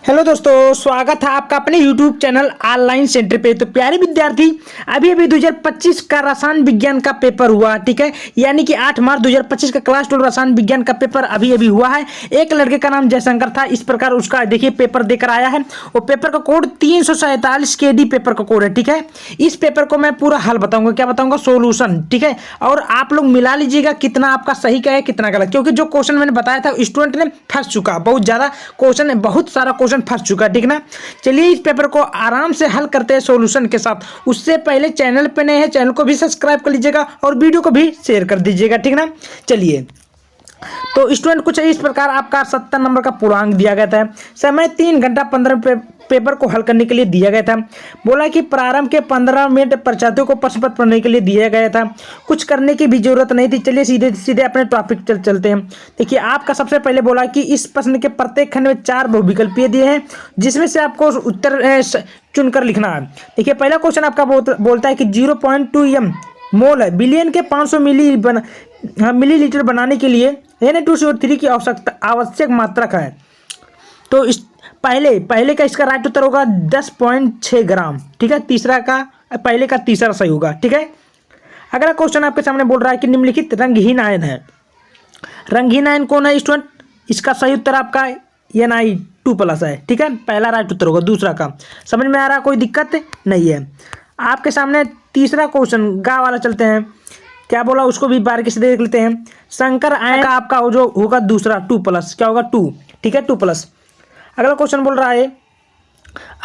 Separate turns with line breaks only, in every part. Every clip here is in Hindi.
हेलो दोस्तों, स्वागत है आपका अपने YouTube चैनल ऑनलाइन सेंटर पे। तो प्यारे विद्यार्थी, अभी 2025 का रसायन विज्ञान का पेपर हुआ, ठीक है। यानी कि 8 मार्च 2025 का क्लास 12 रसायन विज्ञान का पेपर अभी हुआ है। एक लड़के का नाम जयशंकर था। इस प्रकार उसका देखिए पेपर देकर आया है। वो पेपर का कोड 347 KD पेपर का कोड है, ठीक है। इस पेपर को मैं पूरा हल बताऊंगा, क्या बताऊंगा, सोल्यूशन, ठीक है। और आप लोग मिला लीजिएगा कितना आपका सही का है कितना गलत, क्योंकि जो क्वेश्चन मैंने बताया था स्टूडेंट ने फंस चुका, बहुत ज्यादा क्वेश्चन है, बहुत सारा क्वेश्चन फंस चुका, ठीक ना। चलिए इस पेपर को आराम से हल करते हैं सॉल्यूशन के साथ। उससे पहले चैनल पे नए हैं, चैनल को भी सब्सक्राइब कर लीजिएगा और वीडियो को भी शेयर कर दीजिएगा, ठीक ना। चलिए तो स्टूडेंट कुछ इस प्रकार आपका 70 नंबर का पूर्णांक दिया गया था। समय 3 घंटा 15 पेपर को हल करने के लिए दिया गया था। बोला कि प्रारंभ के 15 मिनट परीक्षार्थियों को प्रश्न पत्र पढ़ने के लिए दिया गया था। कुछ करने की भी जरूरत नहीं थी। चलिए सीधे सीधे अपने टॉपिक चलते हैं। देखिए आपका सबसे पहले बोला कि इस प्रश्न के प्रत्येक खंड में 4 बहुविकल्पीय दिए हैं, जिसमें से आपको उत्तर चुनकर लिखना है। देखिए पहला क्वेश्चन आपका बोलता है कि 0.2 m मोल है बिलियन के 500 मिलीलीटर बनाने के लिए Na2CO3 की आवश्यक मात्रक है। तो इस पहले का इसका राइट उत्तर होगा 10.6 ग्राम, ठीक है। पहले का तीसरा सही होगा, ठीक है। अगला क्वेश्चन आपके सामने बोल रहा है कि निम्नलिखित रंगहीन आयन है। रंगहीन आयन कौन है स्टूडेंट? इसका सही उत्तर आपका Na2+ है, ठीक है। पहला राइट उत्तर होगा। दूसरा का समझ में आ रहा, कोई दिक्कत नहीं है। आपके सामने तीसरा क्वेश्चन गा वाला चलते हैं। क्या बोला उसको भी बारीकी से देख लेते हैं। संकर आयन का आपका जो होगा दूसरा 2+, क्या होगा 2, ठीक है 2+। अगला क्वेश्चन बोल रहा है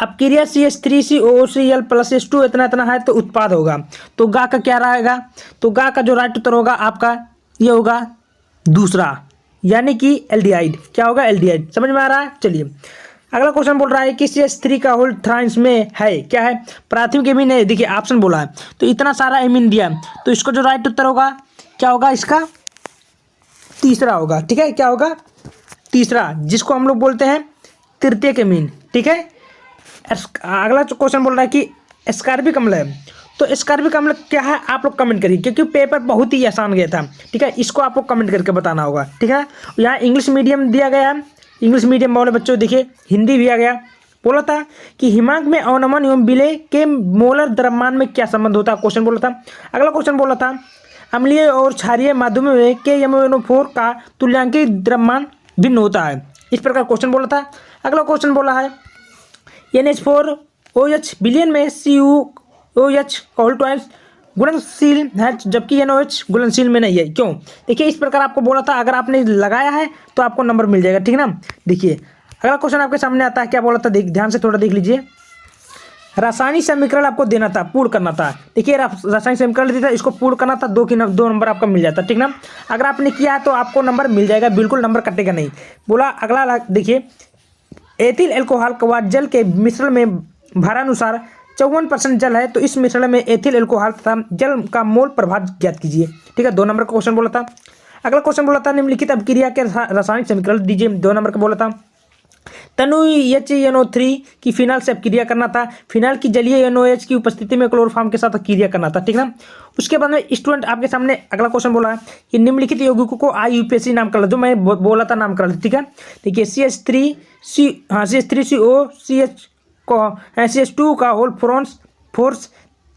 अपक्रिया CH3COCl+H2 इतना है तो उत्पाद होगा। तो गा का क्या रहेगा? तो गा का जो राइट उत्तर होगा आपका ये होगा दूसरा, यानी कि एल्डिहाइड। क्या होगा? एल्डिहाइड। समझ में आ रहा है? चलिए अगला क्वेश्चन बोल रहा है कि CH3 का होल ट्रांस में है, क्या है? प्राथमिक एमीन है। देखिए ऑप्शन बोला है तो इतना सारा एमीन दिया है, तो इसका जो राइट उत्तर होगा क्या होगा? इसका तीसरा होगा, ठीक है। क्या होगा? तीसरा, जिसको हम लोग बोलते हैं तृतीयक एमीन, ठीक है। अगला क्वेश्चन बोल रहा है कि एस्कॉर्बिक अम्ल है। तो एस्कॉर्बिक अम्ल क्या है आप लोग कमेंट करिए, क्योंकि पेपर बहुत ही आसान गया था, ठीक है। इसको आपको कमेंट करके बताना होगा, ठीक है। यहाँ इंग्लिश मीडियम दिया गया है। इंग्लिश मीडियम वाले बच्चों देखिए हिंदी भी आ गया। बोला था कि हिमांक में अवनमन एवं विलय के मोलर द्रव्यमान में क्या संबंध होता है, क्वेश्चन बोला था। अगला क्वेश्चन बोला था अम्लीय और क्षारीय माध्यमों में KMnO4 का तुल्यांकीय द्रव्यमान भिन्न होता है। इस प्रकार क्वेश्चन बोला था। अगला क्वेश्चन बोला है NH4OH विलयन में CuOH का घुलनशील है, जबकि NOH घुलनशील में नहीं है, क्यों? देखिए इस प्रकार आपको बोला था, अगर आपने लगाया है तो आपको नंबर मिल जाएगा, ठीक ना। देखिए अगला क्वेश्चन आपके सामने आता है। क्या बोला था? ध्यान से थोड़ा देख लीजिए। रासायनिक समीकरण आपको देना था, पूर्ण करना था। देखिए रासायनिक समीकरण दिया था, इसको पूर्ण करना था, 2 नंबर आपका मिल जाता, ठीक ना। अगर आपने किया है तो आपको नंबर मिल जाएगा, बिल्कुल नंबर कटेगा नहीं। बोला अगला देखिए एथिल एल्कोहल व जल के मिश्रण में भारानुसार 54% जल है, तो इस मिश्रण में एथिल एल्कोहल तथा जल का मोल प्रभाव ज्ञात कीजिए, ठीक है। 2 नंबर का क्वेश्चन बोला था। अगला क्वेश्चन बोला था निम्नलिखित अपक्रिया के रासायनिक समीकरण दीजिए। 2 नंबर का बोला था तनु HNO3 की फिनाइल से अपक्रिया करना था। फिनाइल की जलीय NOH की उपस्थिति में क्लोरोफॉर्म के साथ अपक्रिया करना था, ठीक ना। उसके बाद में स्टूडेंट आपके सामने अगला क्वेश्चन बोला है कि निम्नलिखित यौगिकों को IUPAC नामकरण, जो मैं बोला था नामकरण, ठीक है। देखिए CH2 का होल फोर्स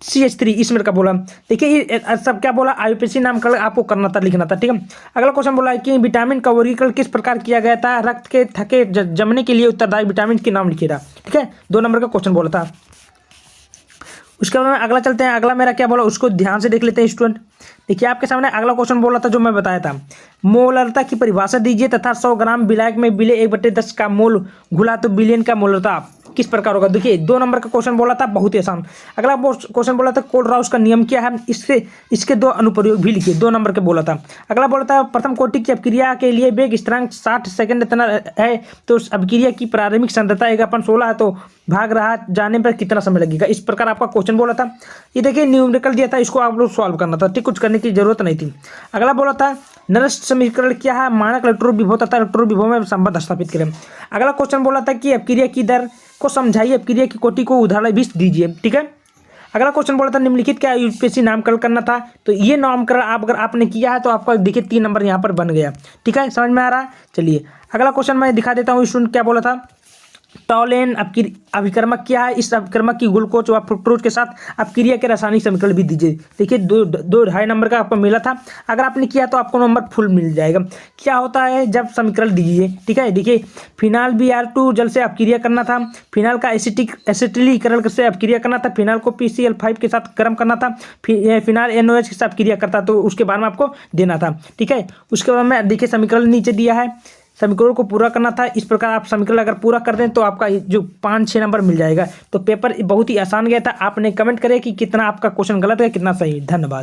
CH3 इसमें का बोला। देखिए सब क्या बोला? IUPAC नामकरण आपको करना था, लिखना था, ठीक है। अगला क्वेश्चन बोला है कि विटामिन का वर्गीकरण किस प्रकार किया गया था? रक्त के थके जमने के लिए उत्तरदायी विटामिन के नाम लिखिएगा, ठीक है। 2 नंबर का क्वेश्चन बोला था। उसके बाद में अगला चलते हैं। अगला मेरा क्या बोला उसको ध्यान से देख लेते हैं स्टूडेंट। देखिए आपके सामने अगला क्वेश्चन बोला था जो मैं बताया था, मोलरता की परिभाषा दीजिए तथा 100 ग्राम विलायक में विलय 1/10 का मोल घुला तो बिलियन का मोलरता किस प्रकार होगा? देखिए 2 नंबर का क्वेश्चन बोला था, बहुत ही आसान। अगला क्वेश्चन बोला था कोलराउस का नियम क्या है? इसके 2 अनुप्रयोग भी लिखिए। 2 नंबर के बोला था। अगला बोला था प्रथम कोटि की अपक्रिया के लिए वेग स्थिरांक 60 सेकंड इतना है, तो अपक्रिया की प्रारंभिक सांद्रता 1/16 है, तो भाग रहा जाने पर कितना समय लगेगा? इस प्रकार आपका क्वेश्चन बोला था। ये देखिए न्यूमेरिकल दिया था, इसको आप लोग सॉल्व करना था, ठीक। कुछ करने की जरूरत नहीं थी। अगला बोला था नरस्त समीकरण क्या है? मानक इलेक्ट्रॉन विभव तथा इलेक्ट्रॉन विभव में संबंध स्थापित करें। अगला क्वेश्चन बोला था कि अपक्रिया की दर को समझाइए, अपक्रिया की कोटि को उदाहरण भी दीजिए, ठीक है। अगला क्वेश्चन बोला था निम्नलिखित क्या IUPAC नामकरण करना था? तो ये नामकरण अगर आपने किया है तो आपका देखिए 3 नंबर यहाँ पर बन गया, ठीक है। समझ में आ रहा है? चलिए अगला क्वेश्चन मैं दिखा देता हूँ स्टूडेंट क्या बोला था। टॉलेन अभिकर्मक क्या है? इस अभिकर्मक की ग्लूकोज व फ्रुक्टोज के साथ अपक्रिया के रासायनिक समीकरण भी दीजिए। देखिए 2.5 नंबर का आपको मिला था, अगर आपने किया तो आपको नंबर फुल मिल जाएगा। क्या होता है जब समीकरण दीजिए, ठीक है। देखिए फिनाल Br2 जल से अपक्रिया करना था, फिनाल का एसिटिलीकरण से अपक्रिया करना था, फिनाल को PCl5 के साथ गर्म करना था, फिनाल NOH के साथ अपक्रिया करता, तो उसके बारे में आपको देना था, ठीक है। उसके बाद में देखिए समीकरण नीचे दिया है, समीकरण को पूरा करना था। इस प्रकार आप समीकरण अगर पूरा कर दें तो आपका जो 5-6 नंबर मिल जाएगा। तो पेपर बहुत ही आसान गया था। आपने कमेंट करें कि कितना आपका क्वेश्चन गलत है, कितना सही। धन्यवाद।